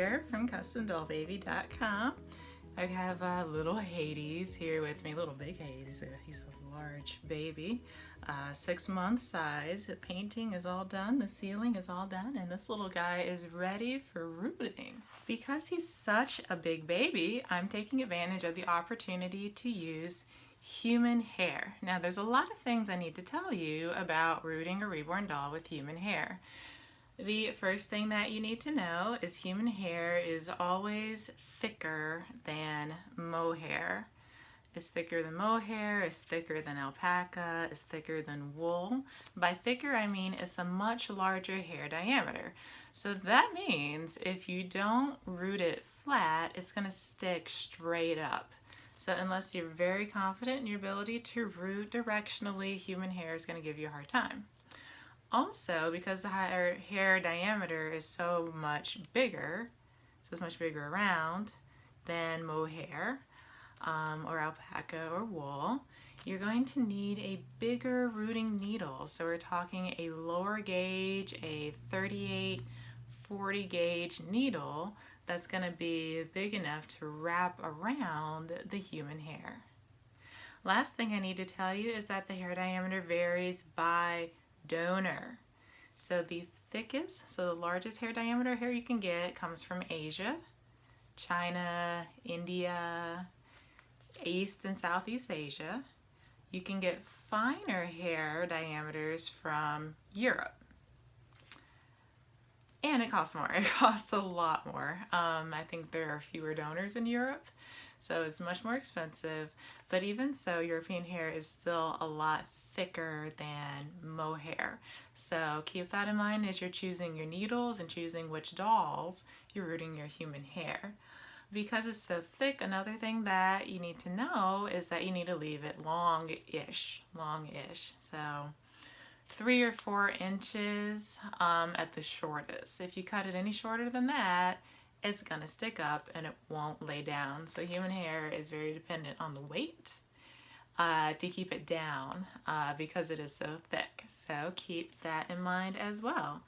here from CustomDollBaby.com. I have little Hades here with me, little big Hades. He's a large baby, 6 month size. The painting is all done, the ceiling is all done, and this little guy is ready for rooting. Because he's such a big baby, I'm taking advantage of the opportunity to use human hair. Now there's a lot of things I need to tell you about rooting a reborn doll with human hair. The first thing that you need to know is human hair is always thicker than mohair. It's thicker than mohair, it's thicker than alpaca, it's thicker than wool. By thicker I mean it's a much larger hair diameter. So that means if you don't root it flat, it's going to stick straight up. So unless you're very confident in your ability to root directionally, human hair is going to give you a hard time. Also, because the higher hair diameter is so much bigger, so it's much bigger around than mohair or alpaca or wool, you're going to need a bigger rooting needle. So we're talking a lower gauge, a 38, 40 gauge needle that's going to be big enough to wrap around the human hair. Last thing I need to tell you is that the hair diameter varies by donor. So the thickest, so the largest hair diameter hair you can get comes from Asia, China, India, East and Southeast Asia. You can get finer hair diameters from Europe. And it costs more. It costs a lot more. I think there are fewer donors in Europe, so it's much more expensive. But even so, European hair is still a lot thicker than mohair. So keep that in mind as you're choosing your needles and choosing which dolls you're rooting your human hair. Because it's so thick, another thing that you need to know is that you need to leave it long-ish. So 3 or 4 inches at the shortest. If you cut it any shorter than that, it's gonna stick up and it won't lay down. So human hair is very dependent on the weight to keep it down because it is so thick. So keep that in mind as well.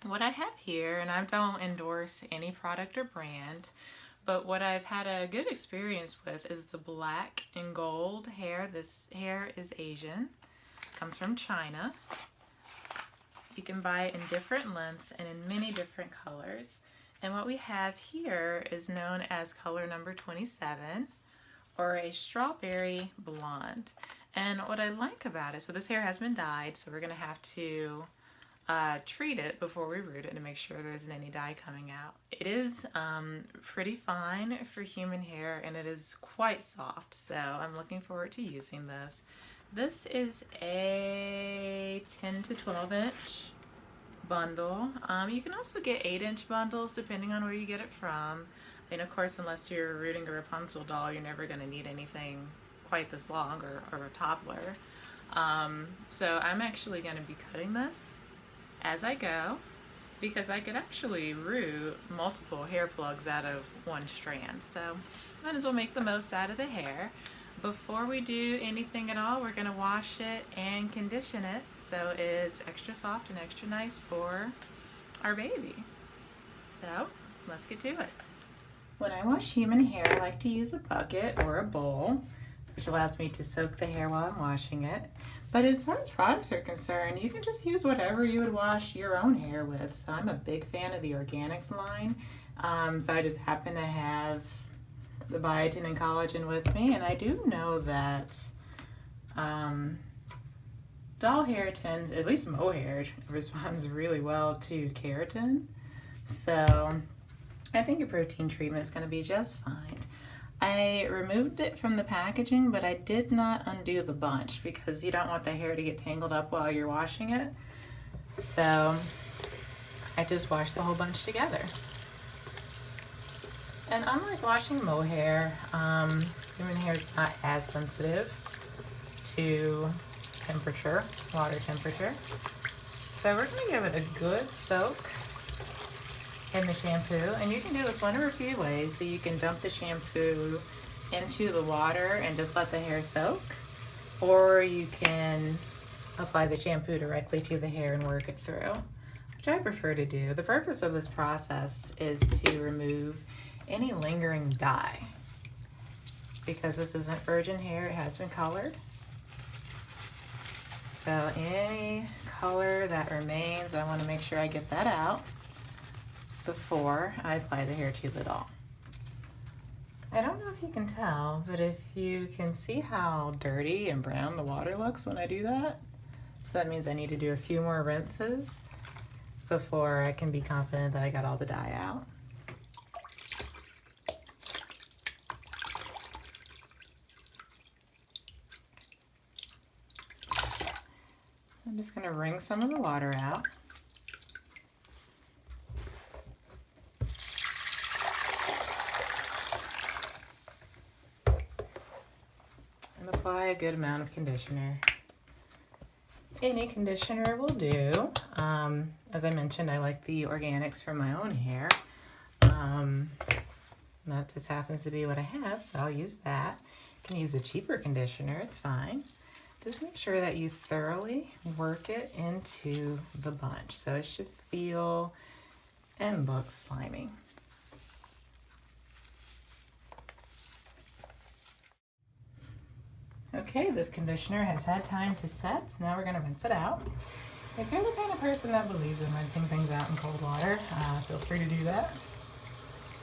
What I have here, and I don't endorse any product or brand, but what I've had a good experience with is the black and gold hair. This hair is Asian, comes from China. You can buy it in different lengths and in many different colors. And what we have here is known as color number 27, or a strawberry blonde. And what I like about it, so this hair has been dyed, so we're gonna have to treat it before we root it to make sure there isn't any dye coming out. It is pretty fine for human hair and it is quite soft, so I'm looking forward to using this. This is a 10 to 12 inch bundle. You can also get 8-inch bundles depending on where you get it from. And of course, unless you're rooting a Rapunzel doll, you're never going to need anything quite this long, or a toddler. So I'm actually going to be cutting this as I go because I could actually root multiple hair plugs out of one strand. So might as well make the most out of the hair. Before we do anything at all, we're going to wash it and condition it so it's extra soft and extra nice for our baby. So let's get to it. When I wash human hair, I like to use a bucket or a bowl, which allows me to soak the hair while I'm washing it. But as far as products are concerned, you can just use whatever you would wash your own hair with. So I'm a big fan of the organics line. So I just happen to have the biotin and collagen with me, and I do know that doll hair tends, at least mohair, responds really well to keratin. So I think a protein treatment is going to be just fine. I removed it from the packaging, but I did not undo the bunch because you don't want the hair to get tangled up while you're washing it. So I just washed the whole bunch together. And unlike washing mohair, human hair is not as sensitive to temperature, water temperature. So we're going to give it a good soak in the shampoo, and you can do this one of a few ways. So you can dump the shampoo into the water and just let the hair soak, or you can apply the shampoo directly to the hair and work it through. which I prefer to do. The purpose of this process is to remove any lingering dye. Because this isn't virgin hair, it has been colored. So any color that remains, I want to make sure I get that out before I apply the hair to the doll. I don't know if you can tell, but if you can see how dirty and brown the water looks when I do that, so that means I need to do a few more rinses before I can be confident that I got all the dye out. I'm just going to wring some of the water out. And apply a good amount of conditioner. Any conditioner will do. As I mentioned, I like the organics from my own hair. That just happens to be what I have, so I'll use that. You can use a cheaper conditioner, it's fine. Just make sure that you thoroughly work it into the bunch. So it should feel and look slimy. Okay, this conditioner has had time to set, so now we're going to rinse it out. If you're the kind of person that believes in rinsing things out in cold water, feel free to do that,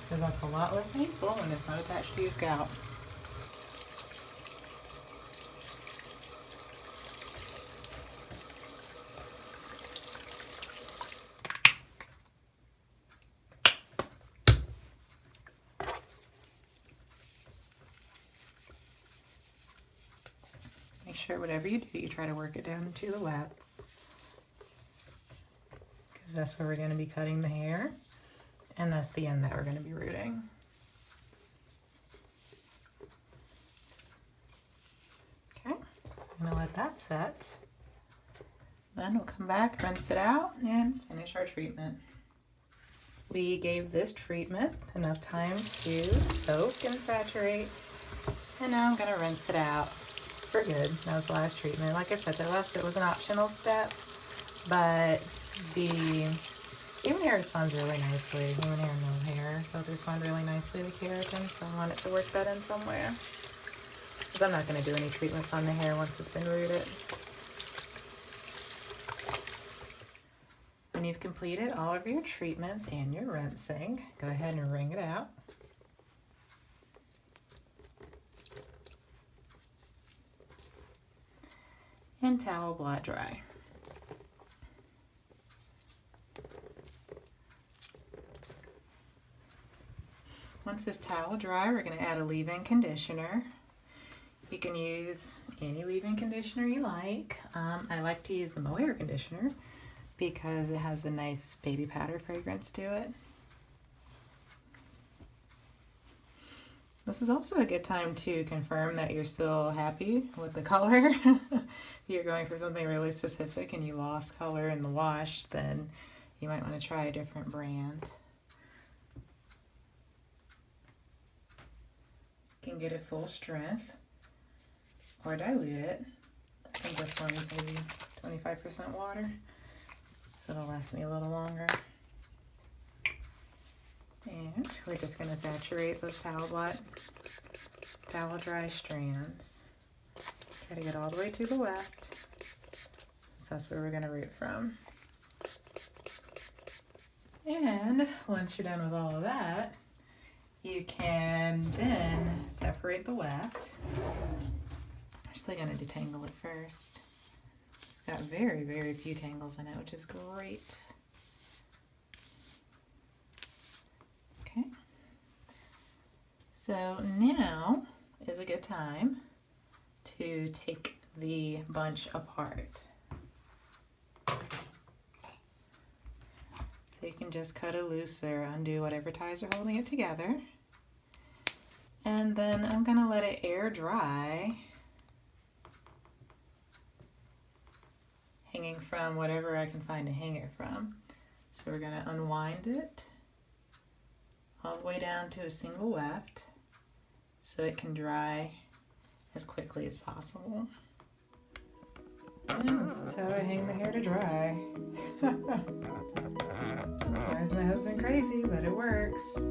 because that's a lot less painful when it's not attached to your scalp. Make sure whatever you do, you try to work it down into the wefts, because that's where we're going to be cutting the hair, and that's the end that we're going to be rooting. Okay, I'm going to let that set. Then we'll come back, rinse it out, and finish our treatment. We gave this treatment enough time to soak and saturate, and now I'm going to rinse it out for good. That was the last treatment. Like I said, the last bit was an optional step, but the human hair responds really nicely. Human hair and mohair both respond really nicely to keratin, so I want it to work that in somewhere. Because I'm not going to do any treatments on the hair once it's been rooted. When you've completed all of your treatments and your rinsing, go ahead and wring it out. And towel blot dry. Once this towel dry, we're going to add a leave-in conditioner. You can use any leave-in conditioner you like. I like to use the mohair conditioner because it has a nice baby powder fragrance to it. This is also a good time to confirm that you're still happy with the color. If you're going for something really specific and you lost color in the wash, then you might want to try a different brand. You can get it full strength or dilute it. I think this one's maybe 25% water, so it'll last me a little longer. And we're just going to saturate those towel dry strands. Try to get all the way to the weft. So that's where we're going to root from. And once you're done with all of that, you can then separate the weft. I'm actually going to detangle it first. It's got very, very few tangles in it, which is great. Okay, so now is a good time to take the bunch apart. So you can just cut it loose or undo whatever ties are holding it together. And then I'm going to let it air dry, hanging from whatever I can find to hang it from. So we're going to unwind it all the way down to a single weft so it can dry as quickly as possible. And this is how I hang the hair to dry. Drives my husband crazy, but it works.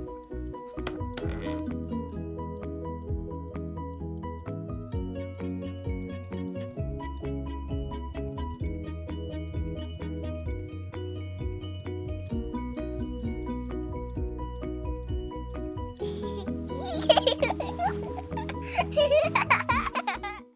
Ha ha ha!